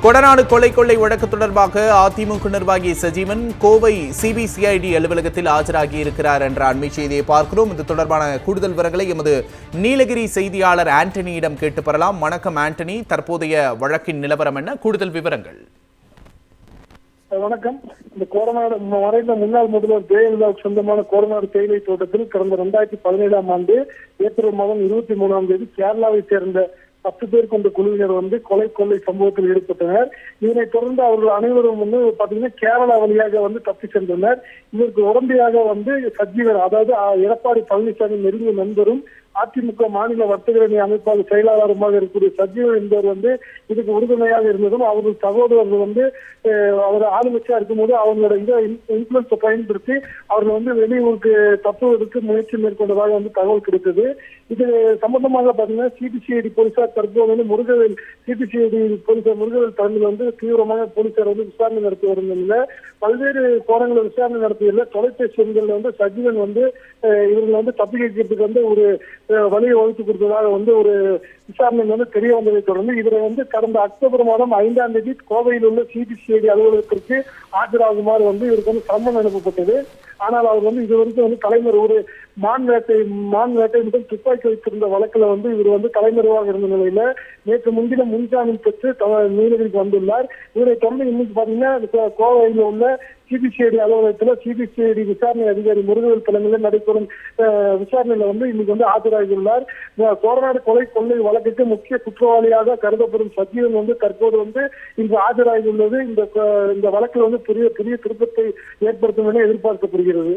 கொடநாடு கொள்ளை வழக்கு தொடர்பாக அதிமுக நிர்வாகி சஜீவன் கோவை சிபிசிஐடி அலுவலகத்தில் ஆஜராகியிருக்கிறார் என்ற அண்மை செய்தியை பார்க்கிறோம். இது தொடர்பான கூடுதல் விவரங்களை எமது நீலகிரி செய்தியாளர் ஆண்டனியிடம் கேட்டு பெறலாம். வணக்கம் ஆண்டனி, தற்போதைய வழக்கின் நிலவரம் என்ன, கூடுதல் விவரங்கள்? வணக்கம். இந்த கோடநாடு மறைந்த முன்னாள் முதல்வர் ஜெயலலிதாவுக்கு சொந்தமான கோடநாடு தேயிலை தோட்டத்தில் கடந்த 2017ஆம் ஆண்டு ஏப்ரல் மாதம் 23ஆம் தேதி கேரளாவை சேர்ந்த 10 பேர் கொண்ட குழுவினர் கொள்ளை சம்பவத்தில் ஈடுபட்டனர். இதனை தொடர்ந்து அவர்கள் அனைவரும் பாத்தீங்கன்னா கேரளா வழியாக தப்பி சென்றனர். இதற்கு உடந்தையாக சஜீவன், அதாவது எடப்பாடி பழனிசாமி நெருங்கிய நண்பரும் அதிமுக மாநில வர்த்தகரணி அமைப்பாளர் செயலாளருமாக இருக்கக்கூடிய சஜீவன் என்பவர் இதுக்கு உறுதுணையாக இருந்ததும் அவர்கள் சகோதரர்கள் அவர் ஆளுங்கட்சியா இருக்கும்போது அவங்களோட இன்ஃபுளுன்ஸை பயன்படுத்தி அவர்கள் வெளியூருக்கு தப்புவதற்கு முயற்சி மேற்கொண்டதாக தகவல் கிடைத்தது. இது சம்பந்தமாக பாத்தீங்கன்னா சிபிசிஐடி போலீசார் தற்போது முருகவேல் சிபிசிஐடி போலீசார் முருகவேல் தலைமையில் தீவிரமாக போலீசார் விசாரணை நடத்தி வருவதில்ல பல்வேறு கோணங்களை விசாரணை நடத்தியதில்லை. தொலைபேசி எண்கள் சஜீவன் இவர்கள் தப்பிக்கிறதுக்கு ஒரு வழியை வகுத்து கொடுத்ததாக ஒரு விசாரணை தெரிய வந்ததை தொடர்ந்து இவரை கடந்த அக்டோபர் மாதம் 5ஆம் தேதி கோவையில் உள்ள சிபிசிஐடி அலுவலகத்திற்கு ஆஜராகுமாறு இவருக்கு சம்மன் அனுப்பப்பட்டது. ஆனால் அவர் இதுவரைக்கும் தலைவர் ஒரு மான் வேட்டை முதல் துப்பாக்கி வைத்திருந்த வழக்கில் இவர் தலைமறைவாக இருந்த நிலையில நேற்று முன்தினம் முன்ஜாமீன் பெற்று நீலகிரிக்கு வந்துள்ளார். இவரை தொடர்ந்து இன்னைக்கு பாத்தீங்கன்னா கோவையில் உள்ள சிபிசிஐடி அலுவலகத்தில் சிபிசிஐடி விசாரணை அதிகாரி முருகவேல் தலைமையில் நடைபெறும் விசாரணையில இன்னைக்கு ஆஜராகியுள்ளார். கோடநாடு கொள்ளை வழக்குக்கு முக்கிய குற்றவாளியாக கருதப்படும் சஜீவன் தற்போது இங்கு ஆஜராகியுள்ளது இந்த வழக்கில் பெரிய திருப்பத்தை ஏற்படுத்தும் என எதிர்பார்க்கப்படுகிறது.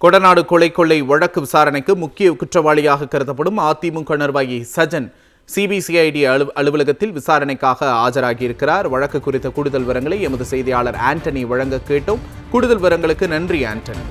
கொடநாடு கொள்ளை வழக்கு விசாரணைக்கு முக்கிய குற்றவாளியாக கருதப்படும் அதிமுக நிர்வாகி சஜன் சிபிசிஐடி அலுவலகத்தில் விசாரணைக்காக ஆஜராகியிருக்கிறார். வழக்கு குறித்த கூடுதல் விவரங்களை எமது செய்தியாளர் ஆண்டனி வழங்க கேட்டோம். கூடுதல் விவரங்களுக்கு நன்றி ஆண்டனி.